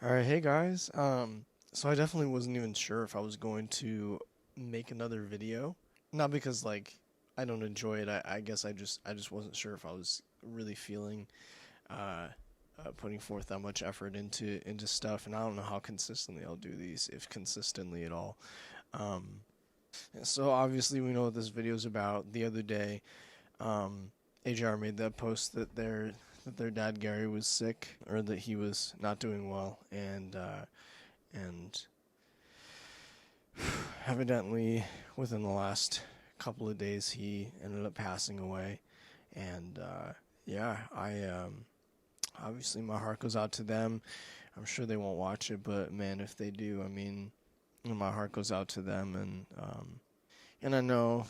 All right, hey guys. So I definitely wasn't even sure if I was going to make another video. Not because I don't enjoy it. I guess I just wasn't sure if I was really feeling uh, putting forth that much effort into stuff, and I don't know how consistently I'll do these, if consistently at all. Um, so obviously we know what this video is about. The other day, AJR made that post that their dad Gary was sick, or that he was not doing well, and evidently within the last couple of days he ended up passing away. And yeah, I obviously my heart goes out to them. I'm sure they won't watch it, but man, if they do, I mean, my heart goes out to them. And I know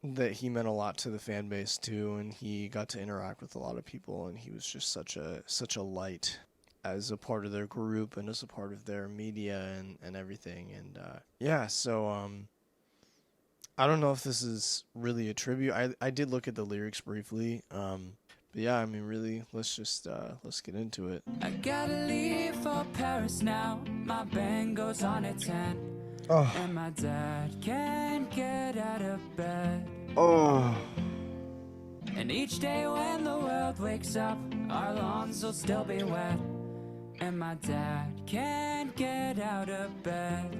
that he meant a lot to the fan base too, and he got to interact with a lot of people, and he was just such a light as a part of their group and as a part of their media and everything. And yeah, so I don't know if this is really a tribute. I did look at the lyrics briefly. But yeah, I mean, really, let's get into it. I gotta leave for Paris now. My band goes on at 10. Oh. And my dad can't get out of bed. Oh. And each day when the world wakes up, our lawns will still be wet. And my dad can't get out of bed.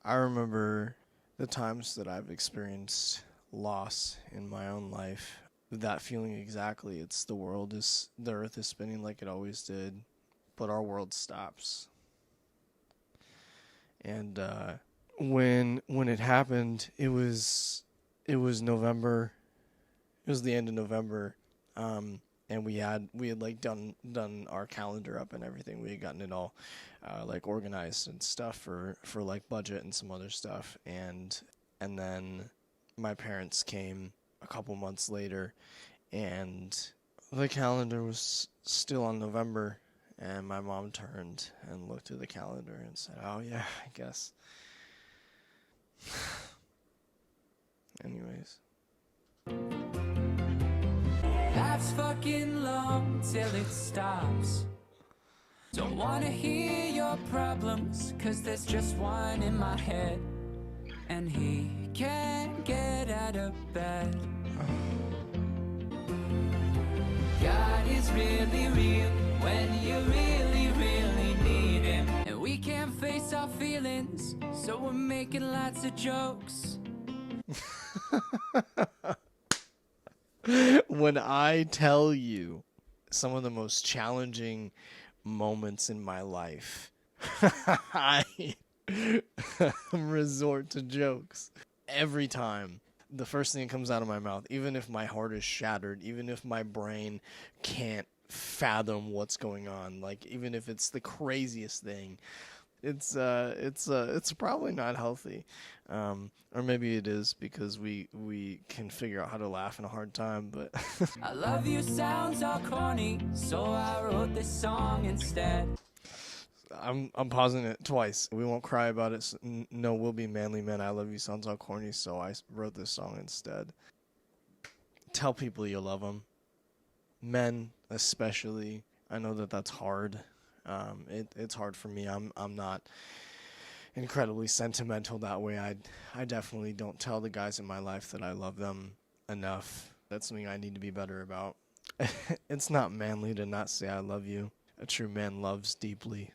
I remember the times that I've experienced loss in my own life. That feeling exactly. It's the earth is spinning like it always did, but our world stops. And when it happened, it was November. It was the end of November, and we had like done our calendar up and everything. We had gotten it all like organized and stuff for like budget and some other stuff. And then my parents came a couple months later, and the calendar was still on November. And my mom turned and looked at the calendar and said, "Oh yeah, I guess." Anyways. Life's fucking long till it stops. Don't wanna hear your problems, cause there's just one in my head. And he can't get out of bed. God is really real when you really, really need him. And we can't face our feelings, so we're making lots of jokes. When I tell you some of the most challenging moments in my life, I resort to jokes every time. The first thing that comes out of my mouth, even if my heart is shattered, even if my brain can't fathom what's going on, like even if it's the craziest thing, it's probably not healthy, or maybe it is, because we can figure out how to laugh in a hard time. But I love you sounds all corny, so I wrote this song instead. I'm pausing it twice. We won't cry about it. No, we'll be manly men. I love you sounds all corny, so I wrote this song instead. Tell people you love them, men especially. I know that that's hard. It's hard for me. I'm not incredibly sentimental that way. I definitely don't tell the guys in my life that I love them enough. That's something I need to be better about. It's not manly to not say I love you. A true man loves deeply.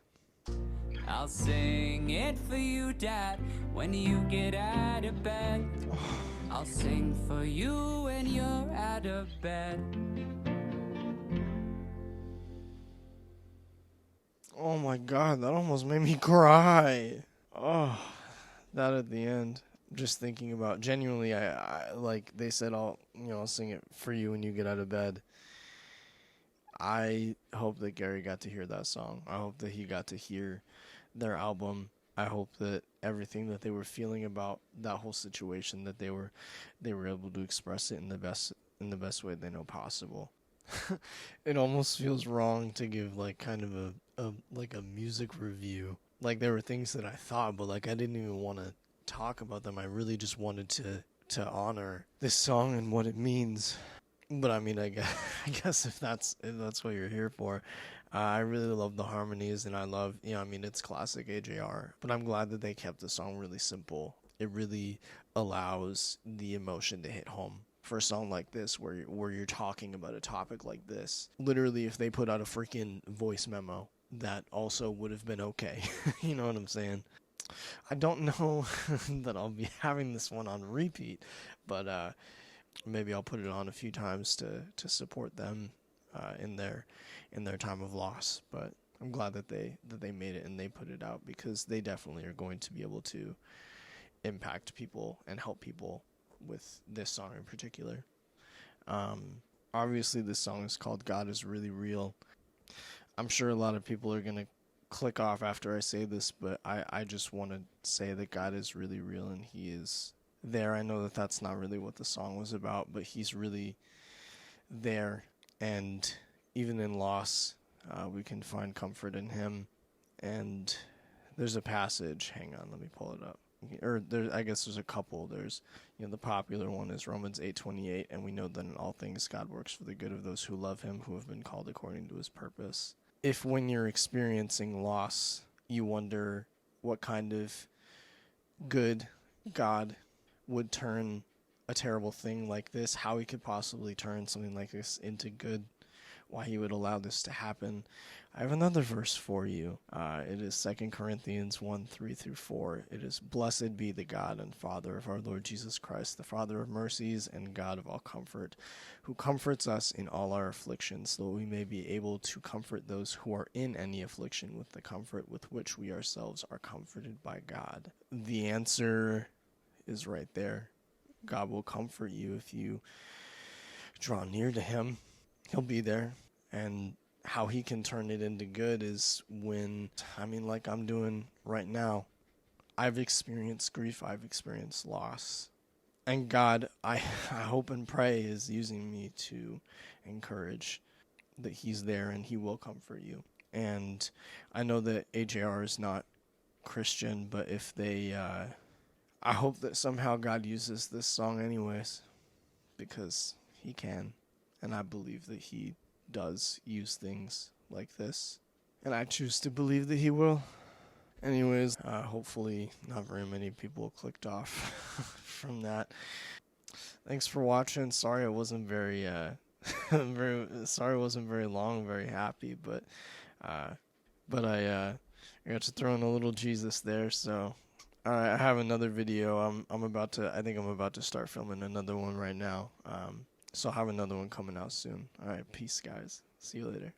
I'll sing it for you, Dad, when you get out of bed. I'll sing for you when you're out of bed. Oh my god, that almost made me cry. Oh, that at the end. Just thinking about, genuinely, I like they said, I'll sing it for you when you get out of bed. I hope that Gary got to hear that song. I hope that he got to hear their album. I hope that everything that they were feeling about that whole situation, that they were able to express it in the best way they know possible. It almost feels wrong to give like kind of a music review. Like, there were things that I thought, but like I didn't even want to talk about them. I really just wanted to honor this song and what it means. But I mean, I guess if that's what you're here for, I really love the harmonies, and I love, I mean, it's classic AJR. But I'm glad that they kept the song really simple. It really allows the emotion to hit home for a song like this, where you're talking about a topic like this. Literally, if they put out a freaking voice memo, that also would have been okay. You know what I'm saying? I don't know that I'll be having this one on repeat, but maybe I'll put it on a few times to support them in their time of loss. But I'm glad that they made it and they put it out, because they definitely are going to be able to impact people and help people with this song in particular. Obviously, this song is called "God Is Really Real." I'm sure a lot of people are gonna click off after I say this, but I just want to say that God is really real and He is there. I know that that's not really what the song was about, but He's really there, and even in loss, we can find comfort in Him. And there's a passage. Hang on, let me pull it up. Or I guess there's a couple. There's, the popular one is Romans 8:28, and we know that in all things God works for the good of those who love Him, who have been called according to His purpose. If when you're experiencing loss, you wonder what kind of good God would turn a terrible thing like this, how He could possibly turn something like this into good, why He would allow this to happen, I have another verse for you. It is 2 Corinthians 1:3-4. It is, "Blessed be the God and Father of our Lord Jesus Christ, the Father of mercies and God of all comfort, who comforts us in all our afflictions, so that we may be able to comfort those who are in any affliction with the comfort with which we ourselves are comforted by God." The answer is right there. God will comfort you if you draw near to Him. He'll be there. And how He can turn it into good is when, like I'm doing right now, I've experienced grief, I've experienced loss. And God, I hope and pray, is using me to encourage that He's there and He will comfort you. And I know that AJR is not Christian, but if they, I hope that somehow God uses this song anyways, because He can. And I believe that He does use things like this, and I choose to believe that He will. Anyways, hopefully not very many people clicked off from that. Thanks for watching. Sorry it wasn't very sorry it wasn't very long, very happy, but I got to throw in a little Jesus there. So I have another video. I think I'm about to start filming another one right now. So I'll have another one coming out soon. All right, peace, guys. See you later.